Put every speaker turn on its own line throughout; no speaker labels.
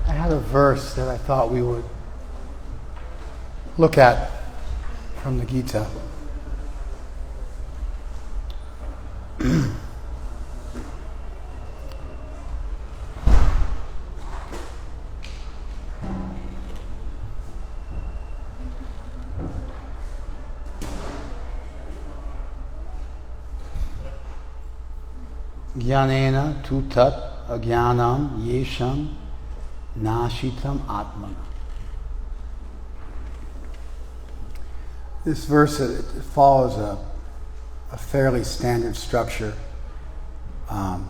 I had a verse that I thought we would look at from the Gita. Jnanena tu tat ajnanam yesham nashitam atmana. This verse, it follows a fairly standard structure of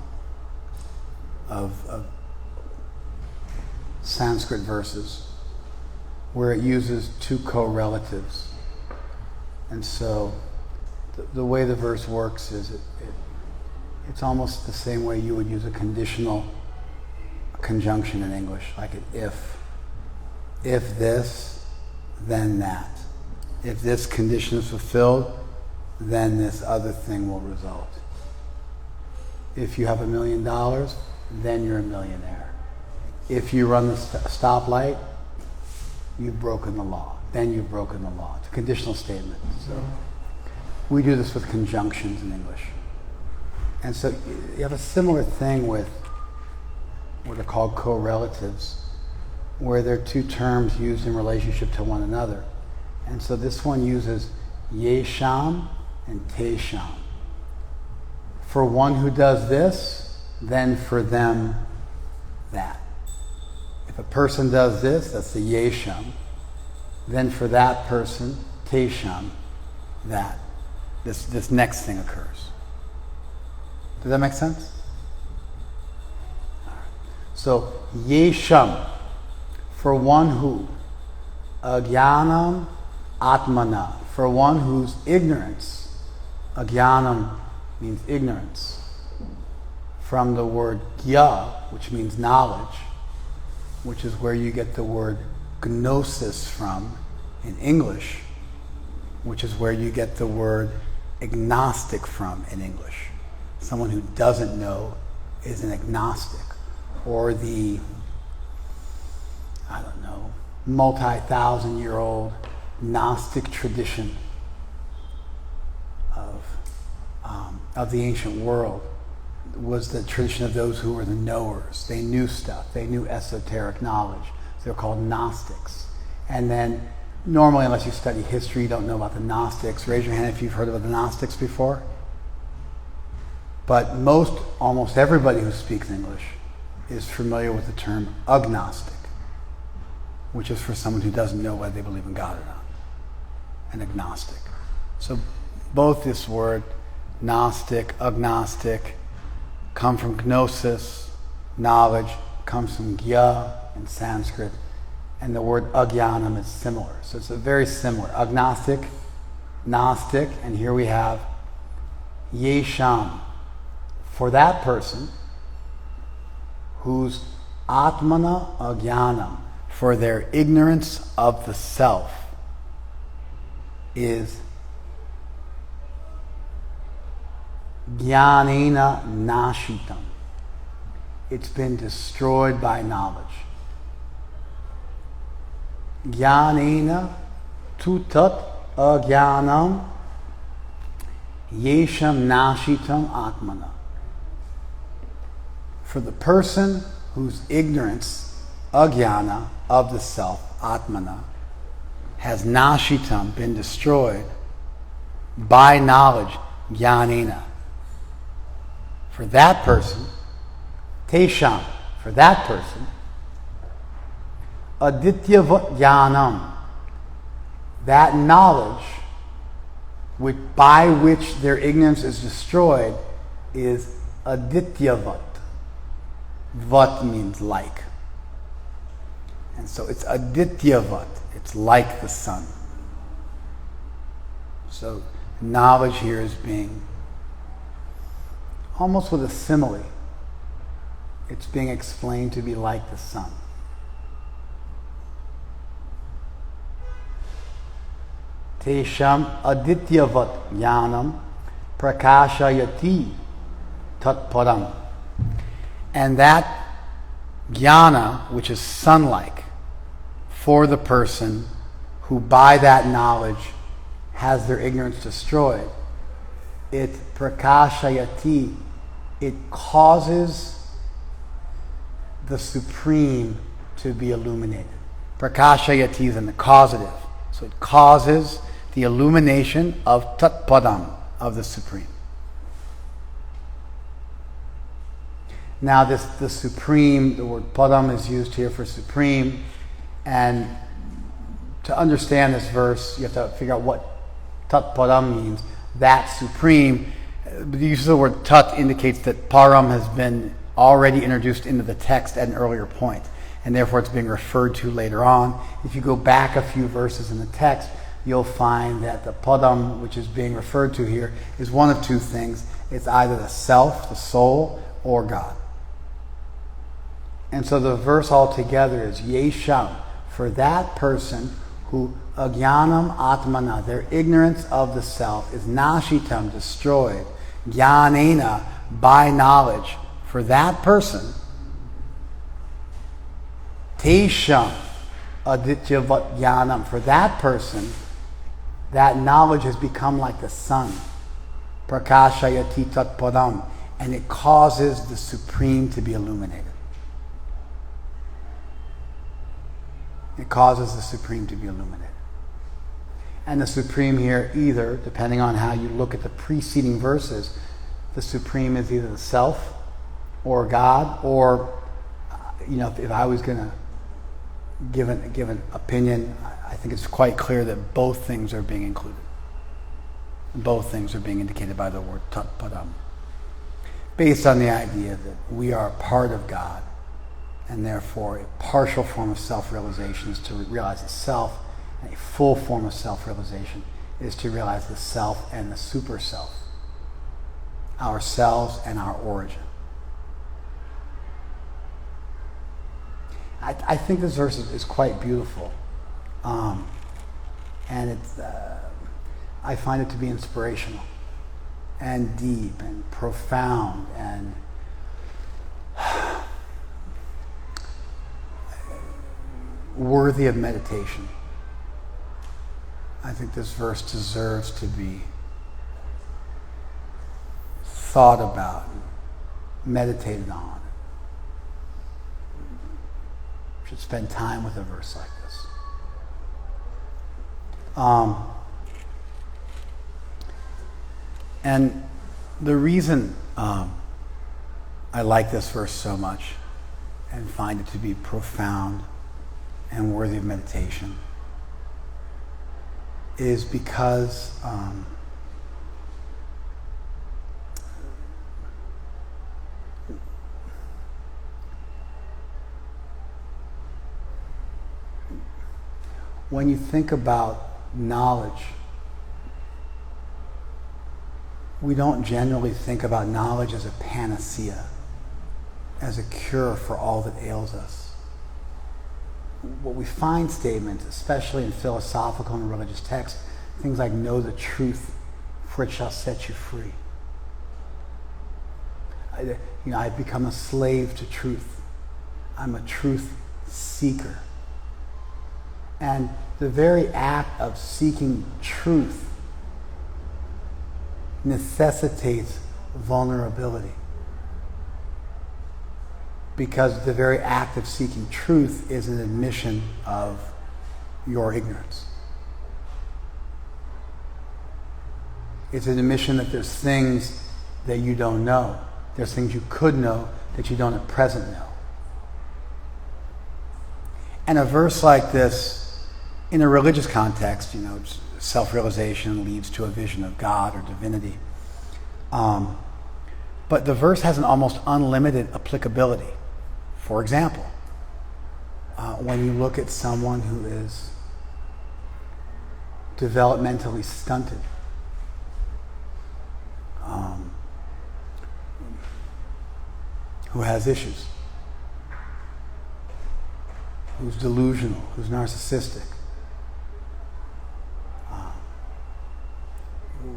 Sanskrit verses, where it uses two correlatives. And so the way the verse works is it's almost the same way you would use a conditional conjunction in English, like an if. If this, then that. If this condition is fulfilled, then this other thing will result. If you have $1 million, then you're a millionaire. If you run the stoplight, you've broken the law. Then you've broken the law. It's a conditional statement. So we do this with conjunctions in English. And so you have a similar thing with what are called correlatives, where they're two terms used in relationship to one another. And so this one uses yesham and tesham. For one who does this, then for them that. If a person does this, that's the yesham. Then for that person, tesham, that. This next thing occurs. Does that make sense? All right. So, yesham, for one who, ajnanam atmana, for one whose ignorance, ajnanam means ignorance, from the word gya, which means knowledge, which is where you get the word gnosis from in English, which is where you get the word agnostic from in English. Someone who doesn't know is an agnostic, or the, multi-thousand-year-old Gnostic tradition of the ancient world was the tradition of those who were the knowers. They knew stuff. They knew esoteric knowledge. So they're called Gnostics. And then, normally, unless you study history, you don't know about the Gnostics. Raise your hand if you've heard of the Gnostics before. But almost everybody who speaks English is familiar with the term agnostic, which is for someone who doesn't know whether they believe in God or not. An agnostic. So both this word, Gnostic, agnostic, come from gnosis, knowledge, comes from gya in Sanskrit, and the word ajnanam is similar. So it's a very similar. Agnostic, Gnostic, and here we have yesham. For that person whose atmana ajnanam, for their ignorance of the self, is jnanena nashitam. It's been destroyed by knowledge. Jnanena tu tat ajnanam yesham nashitam atmana. For the person whose ignorance, ajnana, of the self, atmana, has nashitam, been destroyed by knowledge, jnanena. For that person, tesham, for that person, adityavat jnanam, that knowledge by which their ignorance is destroyed is adityavat. Vat means like. And so it's adityavat. It's like the sun. So knowledge here is being almost with a simile. It's being explained to be like the sun. Tesham adityavat jnanam prakashayati tat padam. And that jnana, which is sun-like, for the person who by that knowledge has their ignorance destroyed, it prakashayati, it causes the supreme to be illuminated. Prakashayati is in the causative. So it causes the illumination of tat padam, of the supreme. Now the supreme, the word padam is used here for supreme, and to understand this verse, you have to figure out what tat padam means. That supreme, the use of the word tat indicates that param has been already introduced into the text at an earlier point, and therefore it's being referred to later on. If you go back a few verses in the text, you'll find that the padam, which is being referred to here, is one of two things. It's either the self, the soul, or God. And so the verse altogether is yesham, for that person who agyanam atmana, their ignorance of the self, is nashitam, destroyed, jnanena, by knowledge, for that person, tesham adityavat jnanam, for that person, that knowledge has become like the sun, prakashayati tat padam, and it causes the supreme to be illuminated. It causes the supreme to be illuminated. And the supreme here, either, depending on how you look at the preceding verses, the supreme is either the self or God, or, if I was going to give an opinion, I think it's quite clear that both things are being included. Both things are being indicated by the word tat padam, based on the idea that we are a part of God, and therefore a partial form of self-realization is to realize the self, and a full form of self-realization is to realize the self and the super-self, ourselves and our origin. I think this verse is quite beautiful, and I find it to be inspirational and deep and profound and worthy of meditation. I think this verse deserves to be thought about, meditated on. We should spend time with a verse like this. And the reason I like this verse so much and find it to be profound and worthy of meditation is because when you think about knowledge, we don't generally think about knowledge as a panacea, as a cure for all that ails us. What we find statements, especially in philosophical and religious texts, things like know the truth, for it shall set you free. I've become a slave to truth. I'm a truth seeker. And the very act of seeking truth necessitates vulnerability. Because the very act of seeking truth is an admission of your ignorance. It's an admission that there's things that you don't know. There's things you could know that you don't at present know. And a verse like this, in a religious context, self-realization leads to a vision of God or divinity. But the verse has an almost unlimited applicability. For example, when you look at someone who is developmentally stunted, who has issues, who's delusional, who's narcissistic, who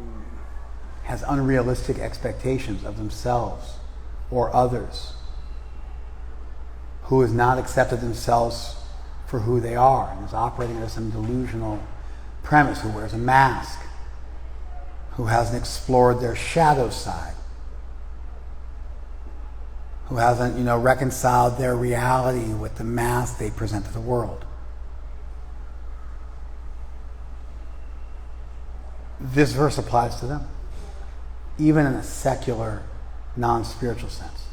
has unrealistic expectations of themselves or others, who has not accepted themselves for who they are and is operating under some delusional premise, who wears a mask, who hasn't explored their shadow side, who hasn't, reconciled their reality with the mask they present to the world. This verse applies to them, even in a secular, non-spiritual sense.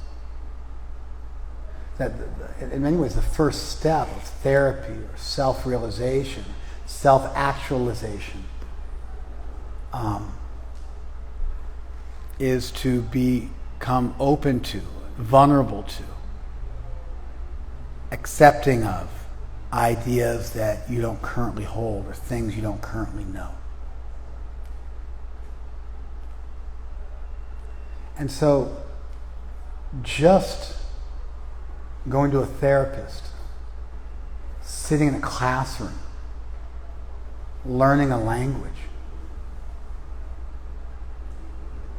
That, in many ways, the first step of therapy or self-realization, self-actualization, is to become open to, vulnerable to, accepting of ideas that you don't currently hold or things you don't currently know. And so, just going to a therapist, sitting in a classroom, learning a language,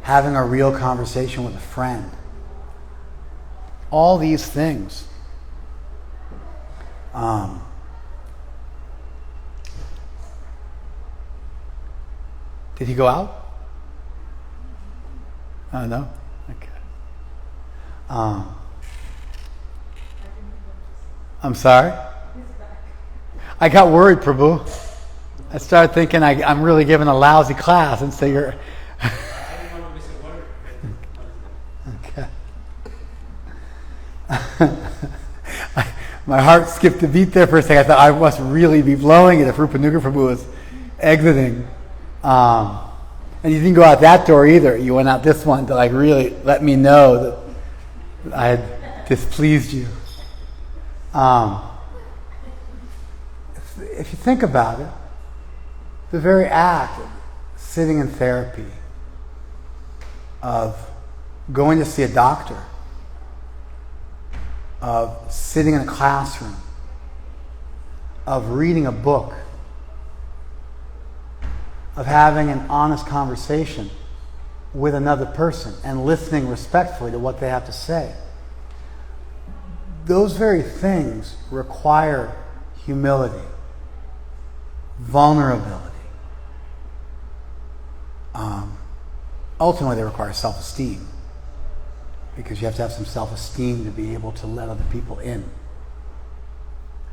having a real conversation with a friend, all these things did he go out? Oh, no? Okay. I'm sorry? I got worried, Prabhu. I started thinking I'm really giving a lousy class, and so you're... Okay. My heart skipped a beat there for a second. I thought I must really be blowing it if Rupanuga Prabhu was exiting. And you didn't go out that door either. You went out this one to really let me know that I had displeased you. If you think about it, the very act of sitting in therapy, of going to see a doctor, of sitting in a classroom, of reading a book, of having an honest conversation with another person and listening respectfully to what they have to say. Those very things require humility, vulnerability. Ultimately, they require self-esteem, because you have to have some self-esteem to be able to let other people in.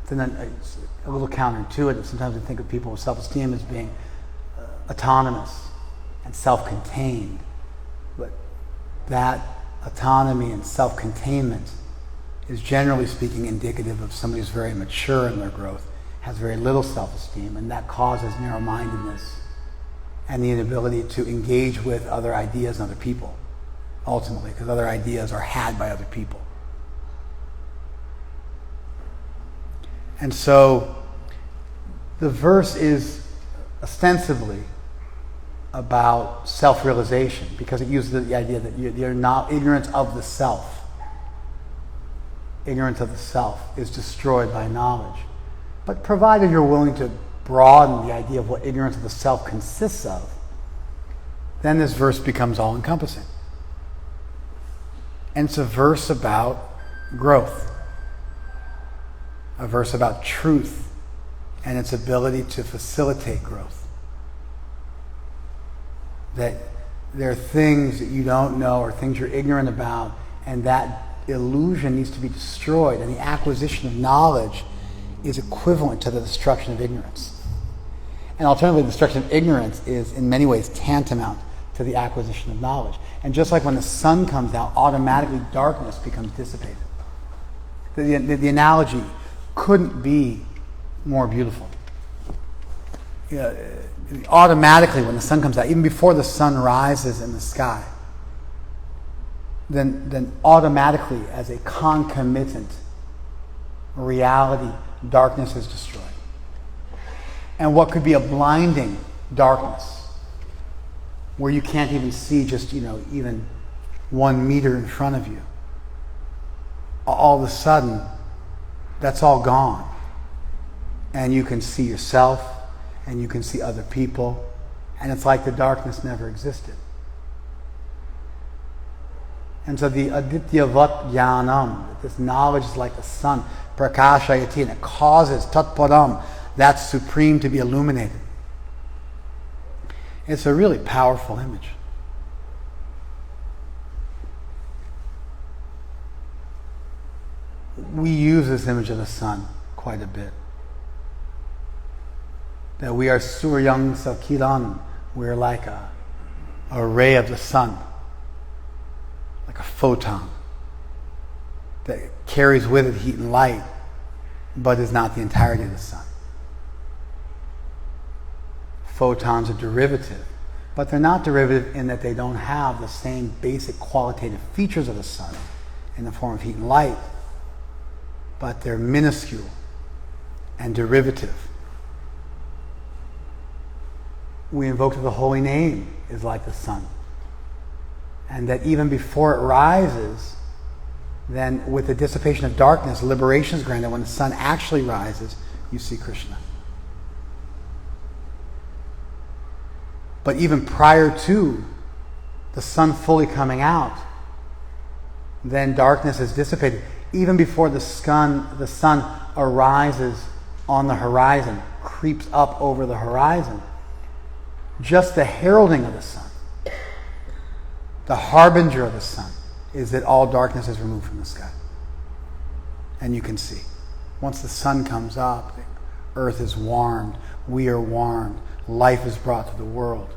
And then it's a little counterintuitive. Sometimes we think of people with self-esteem as being autonomous and self-contained, but that autonomy and self-containment is, generally speaking, indicative of somebody who's very mature in their growth, has very little self-esteem, and that causes narrow-mindedness and the inability to engage with other ideas and other people, ultimately, because other ideas are had by other people. And so the verse is ostensibly about self-realization, because it uses the idea that you're not ignorance of the self. Ignorance of the self is destroyed by knowledge. But provided you're willing to broaden the idea of what ignorance of the self consists of, then this verse becomes all-encompassing. And it's a verse about growth, a verse about truth and its ability to facilitate growth. That there are things that you don't know or things you're ignorant about, and that illusion needs to be destroyed, and the acquisition of knowledge is equivalent to the destruction of ignorance. And alternatively, the destruction of ignorance is in many ways tantamount to the acquisition of knowledge. And just like when the sun comes out, automatically darkness becomes dissipated. The analogy couldn't be more beautiful. Automatically, when the sun comes out, even before the sun rises in the sky, then automatically, as a concomitant reality, darkness is destroyed. And what could be a blinding darkness, where you can't even see just, even 1 meter in front of you, all of a sudden, that's all gone. And you can see yourself, and you can see other people, and it's like the darkness never existed. And so the adityavat jnanam, this knowledge is like the sun, prakashayati, and it causes tatpadam, that's supreme, to be illuminated. It's a really powerful image. We use this image of the sun quite a bit. That we are suryang sakiran, we're like a ray of the sun, like a photon that carries with it heat and light, but is not the entirety of the sun. Photons are derivative, but they're not derivative in that they don't have the same basic qualitative features of the sun in the form of heat and light, but they're minuscule and derivative. We invoke that the holy name is like the sun, and that even before it rises, then with the dissipation of darkness, liberation is granted. When the sun actually rises, you see Krishna. But even prior to the sun fully coming out, then darkness is dissipated. Even before the sun arises on the horizon, creeps up over the horizon, just the heralding of the sun, the harbinger of the sun, is that all darkness is removed from the sky. And you can see, once the sun comes up, the earth is warmed, we are warmed, life is brought to the world.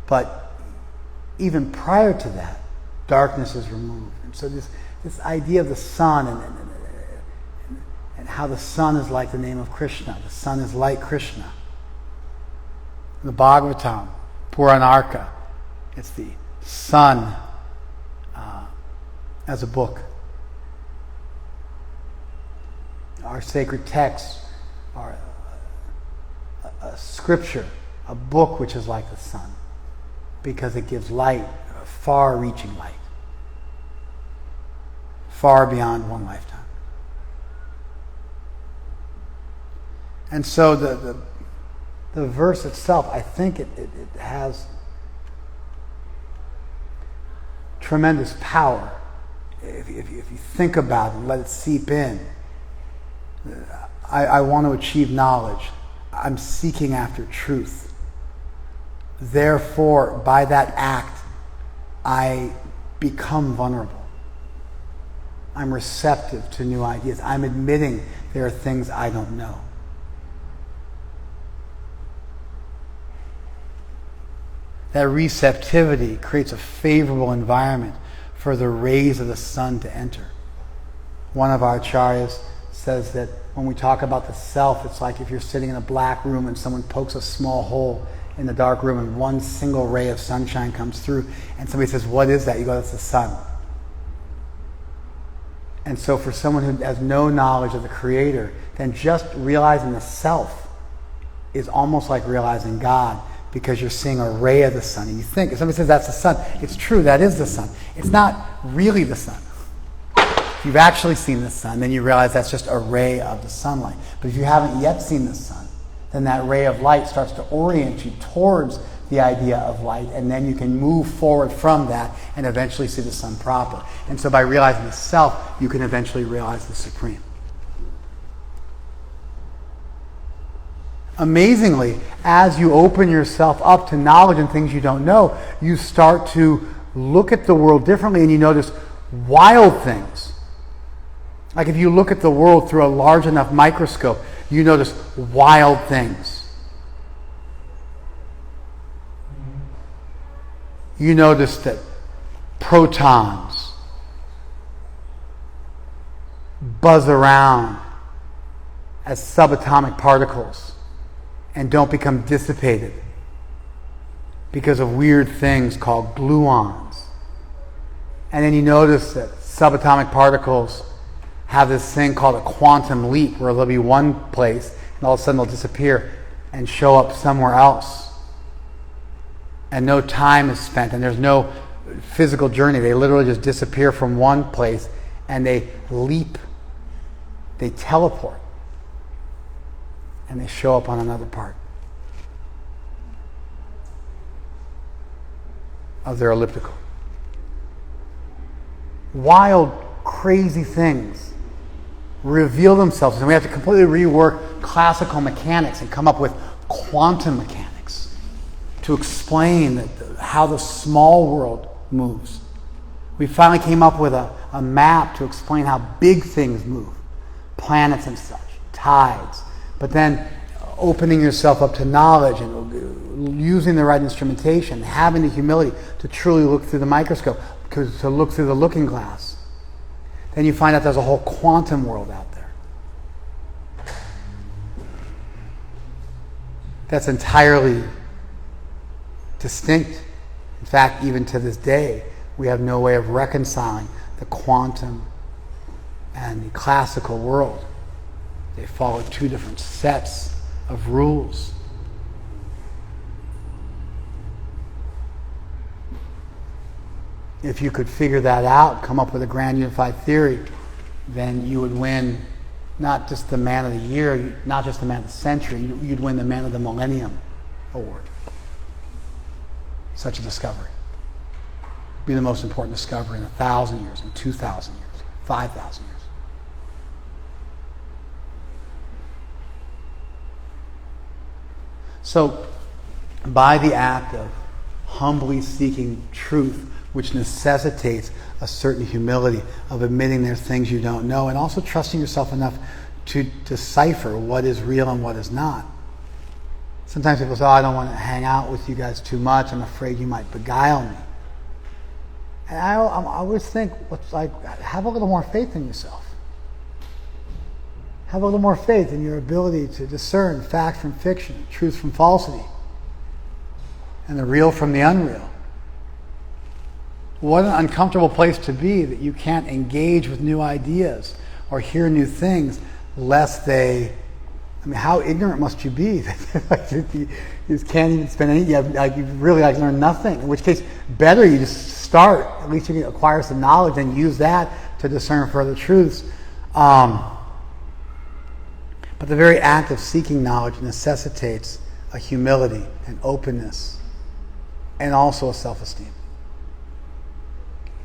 But even prior to that, darkness is removed. And so this idea of the sun and how the sun is like the name of Krishna, the sun is like Krishna. The Bhagavatam, Puranarka, it's the sun as a book. Our sacred texts are a scripture, a book which is like the sun, because it gives light, far-reaching light, far beyond one lifetime. And so the verse itself, I think it has tremendous power. If you think about it and let it seep in, I want to achieve knowledge. I'm seeking after truth. Therefore, by that act, I become vulnerable. I'm receptive to new ideas. I'm admitting there are things I don't know. That receptivity creates a favorable environment for the rays of the sun to enter. One of our acharyas says that when we talk about the self, it's like if you're sitting in a black room and someone pokes a small hole in the dark room and one single ray of sunshine comes through, and somebody says, "What is that?" You go, "That's the sun." And so for someone who has no knowledge of the Creator, then just realizing the self is almost like realizing God, because you're seeing a ray of the sun. And you think, if somebody says that's the sun, it's true, that is the sun. It's not really the sun. If you've actually seen the sun, then you realize that's just a ray of the sunlight. But if you haven't yet seen the sun, then that ray of light starts to orient you towards the idea of light, and then you can move forward from that and eventually see the sun proper. And so by realizing the self, you can eventually realize the Supreme. Amazingly, as you open yourself up to knowledge and things you don't know, you start to look at the world differently, and you notice wild things. Like if you look at the world through a large enough microscope, you notice wild things. You notice that protons buzz around as subatomic particles and don't become dissipated because of weird things called gluons. And then you notice that subatomic particles have this thing called a quantum leap, where they'll be one place and all of a sudden they'll disappear and show up somewhere else. And no time is spent, and there's no physical journey. They literally just disappear from one place and they leap, they teleport, and they show up on another part. of their elliptical. Wild, crazy things reveal themselves, and we have to completely rework classical mechanics and come up with quantum mechanics to explain how the small world moves. We finally came up with a map to explain how big things move, planets and such, tides, but then opening yourself up to knowledge and using the right instrumentation, having the humility to truly look through the microscope, to look through the looking glass. Then you find out there's a whole quantum world out there that's entirely distinct. In fact, even to this day, we have no way of reconciling the quantum and the classical world. They follow two different sets of rules. If you could figure that out, come up with a grand unified theory, then you would win not just the man of the year, not just the man of the century, you'd win the man of the millennium award. Such a discovery. Be the most important discovery in 1,000 years, in 2,000 years, 5,000 years. So, by the act of humbly seeking truth, which necessitates a certain humility of admitting there's things you don't know, and also trusting yourself enough to decipher what is real and what is not. Sometimes people say, I don't want to hang out with you guys too much. I'm afraid you might beguile me. And I always think, have a little more faith in yourself. Have a little more faith in your ability to discern fact from fiction, truth from falsity, and the real from the unreal. What an uncomfortable place to be that you can't engage with new ideas or hear new things lest they... how ignorant must you be? You just can't even spend any... you really learn nothing. In which case, better you just start. At least you can acquire some knowledge and use that to discern further truths. But the very act of seeking knowledge necessitates a humility, an openness, and also a self-esteem.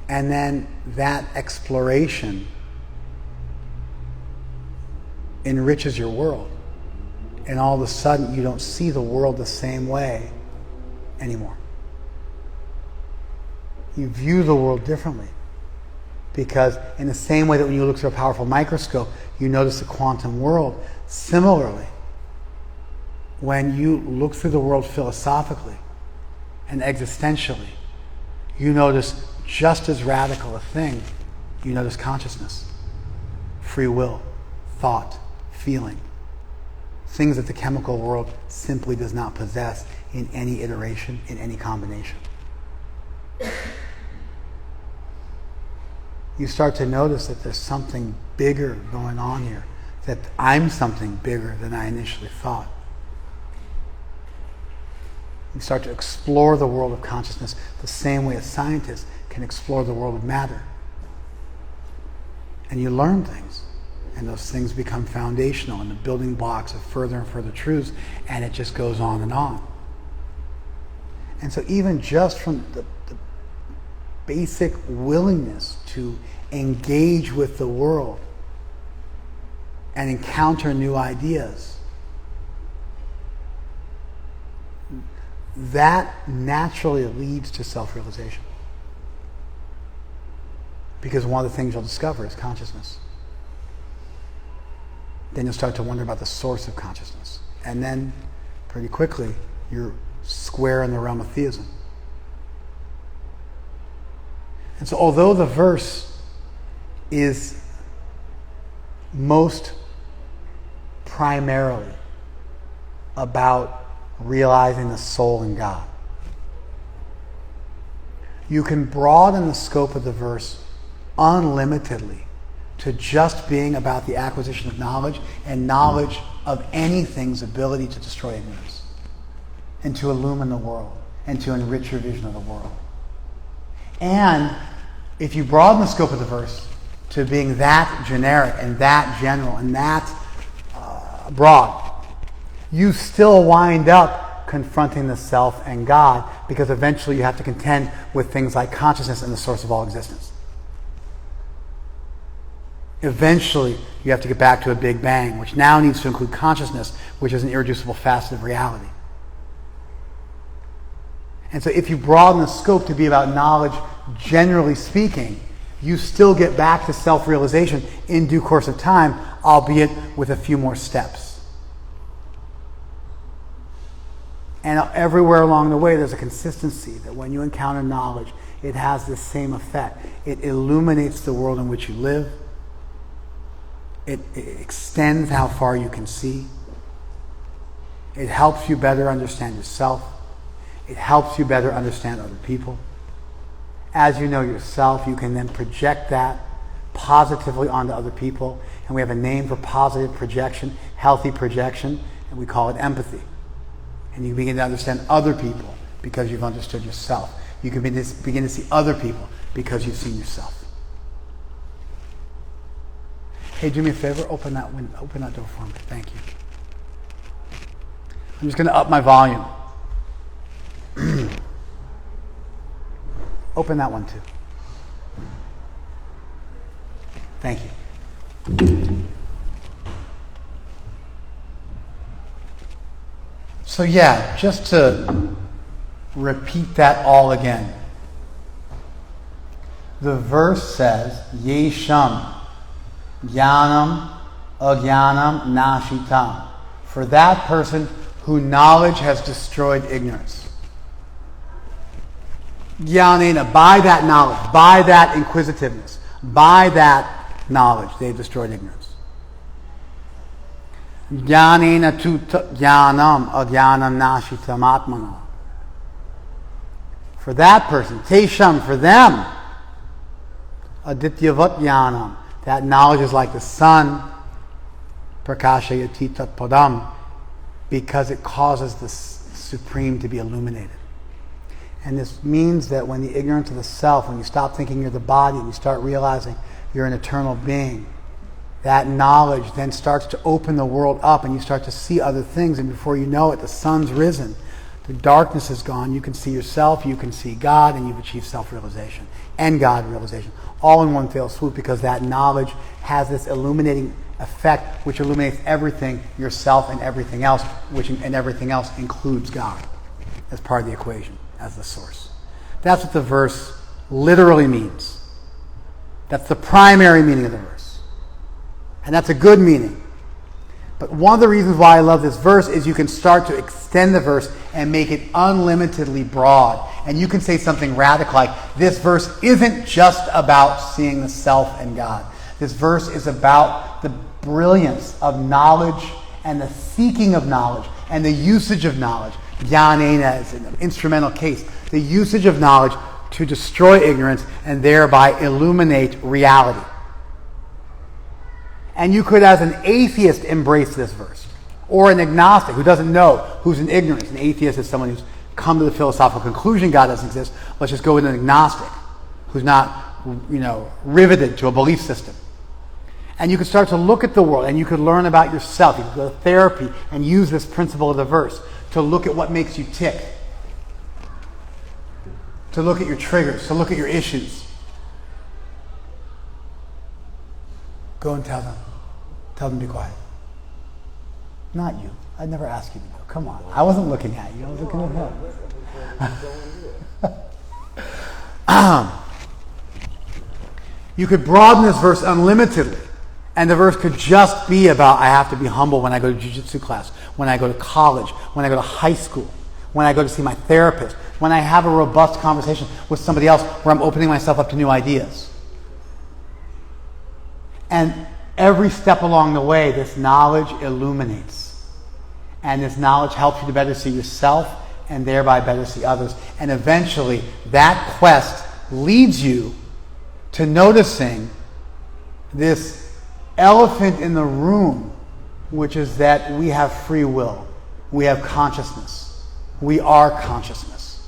And then that exploration enriches your world. And all of a sudden, you don't see the world the same way anymore. You view the world differently. Because in the same way that when you look through a powerful microscope, you notice the quantum world. Similarly, when you look through the world philosophically and existentially, you notice just as radical a thing. You notice consciousness, free will, thought, feeling. Things that the chemical world simply does not possess in any iteration, in any combination. You start to notice that there's something bigger going on here, that I'm something bigger than I initially thought. You start to explore the world of consciousness the same way a scientist can explore the world of matter. And you learn things. And those things become foundational and the building blocks of further and further truths, and it just goes on and on. And so even just from the basic willingness to engage with the world and encounter new ideas, that naturally leads to self-realization. Because one of the things you'll discover is consciousness. Then you'll start to wonder about the source of consciousness. And then, pretty quickly, you're square in the realm of theism. And so although the verse is most primarily about realizing the soul in God, you can broaden the scope of the verse unlimitedly to just being about the acquisition of knowledge and knowledge of anything's ability to destroy ignorance and to illumine the world and to enrich your vision of the world. And if you broaden the scope of the verse to being that generic and that general and that broad, you still wind up confronting the self and God, because eventually you have to contend with things like consciousness and the source of all existence. Eventually, you have to get back to a Big Bang, which now needs to include consciousness, which is an irreducible facet of reality. And so if you broaden the scope to be about knowledge, generally speaking, you still get back to self-realization in due course of time, albeit with a few more steps. And everywhere along the way, there's a consistency that when you encounter knowledge, it has the same effect. It illuminates the world in which you live. It extends how far you can see. It helps you better understand yourself. It helps you better understand other people. As you know yourself, you can then project that positively onto other people. And we have a name for positive projection, healthy projection, and we call it empathy. And you begin to understand other people because you've understood yourself. You can begin to see other people because you've seen yourself. Hey, do me a favor, open that door for me. Thank you. I'm just going to up my volume. Open that one too. Thank you. So yeah, just to repeat that all again. The verse says, Yesham Jnanam Ajnanam Nashitam. For that person who knowledge has destroyed ignorance. Jnanena, by that knowledge, by that inquisitiveness, by that knowledge, they've destroyed ignorance. Jnanena tu jnanam ajnanam nashitam atmana. For that person, tesham, for them, adityavat jnanam, that knowledge is like the sun, prakashayati tat padam, because it causes the supreme to be illuminated. And this means that when the ignorance of the self, when you stop thinking you're the body and you start realizing you're an eternal being, that knowledge then starts to open the world up and you start to see other things, and before you know it, the sun's risen, the darkness is gone, you can see yourself, you can see God, and you've achieved self-realization and God realization, all in one fell swoop, because that knowledge has this illuminating effect which illuminates everything, yourself and everything else, and everything else includes God as part of the equation, as the source. That's what the verse literally means. That's the primary meaning of the verse. And that's a good meaning. But one of the reasons why I love this verse is you can start to extend the verse and make it unlimitedly broad. And you can say something radical like, this verse isn't just about seeing the self and God. This verse is about the brilliance of knowledge and the seeking of knowledge and the usage of knowledge. Jnanena is an instrumental case. The usage of knowledge to destroy ignorance and thereby illuminate reality. And you could, as an atheist, embrace this verse. Or an agnostic who doesn't know, who's in ignorance. An atheist is someone who's come to the philosophical conclusion God doesn't exist. Let's just go with an agnostic who's not, riveted to a belief system. And you could start to look at the world and you could learn about yourself. You could go to therapy and use this principle of the verse to look at what makes you tick. To look at your triggers, to look at your issues. Go and tell them. Tell them to be quiet. Not you. I'd never ask you to go. Come on. I wasn't looking at you. I was looking at him. You could broaden this verse unlimitedly. And the verse could just be about, I have to be humble when I go to jiu-jitsu class, when I go to college, when I go to high school, when I go to see my therapist, when I have a robust conversation with somebody else where I'm opening myself up to new ideas. And every step along the way, this knowledge illuminates. And this knowledge helps you to better see yourself and thereby better see others. And eventually, that quest leads you to noticing this elephant in the room, which is that we have free will. We have consciousness. We are consciousness.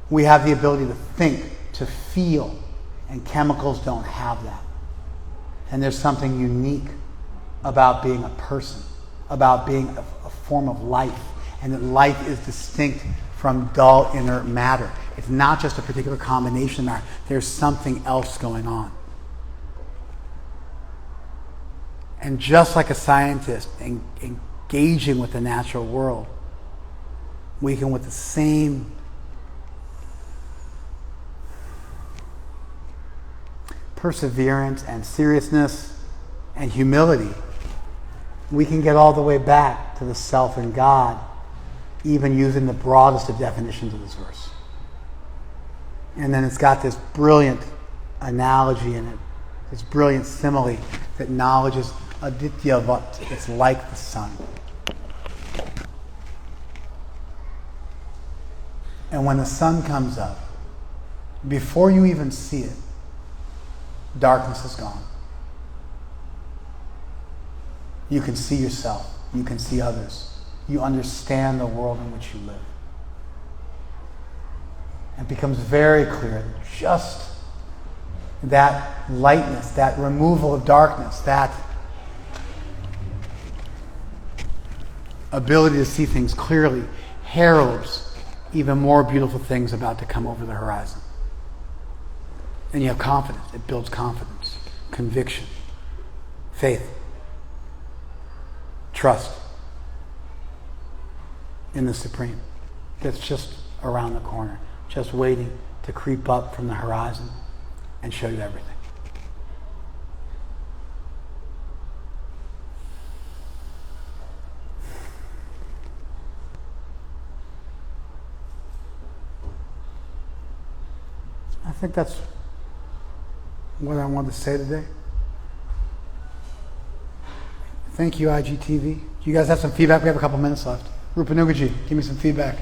We have the ability to think, to feel, and chemicals don't have that. And there's something unique about being a person, about being a form of life, and that light is distinct from dull inert matter. It's not just a particular combination of matter. There's something else going on. And just like a scientist engaging with the natural world, we can, with the same perseverance and seriousness and humility, we can get all the way back to the self and God, even using the broadest of definitions of this verse. And then it's got this brilliant analogy in it, this brilliant simile that knowledge is adityavat. It's like the sun. And when the sun comes up, before you even see it, darkness is gone. You can see yourself. You can see others. You understand the world in which you live. And it becomes very clear that just that lightness, that removal of darkness, that ability to see things clearly heralds even more beautiful things about to come over the horizon. And you have confidence. It builds confidence, conviction, faith, trust in the Supreme that's just around the corner, just waiting to creep up from the horizon and show you everything. I think that's what I wanted to say today. Thank you, IGTV. Do you guys have some feedback? We have a couple minutes left. Rupanugaji, give me some feedback.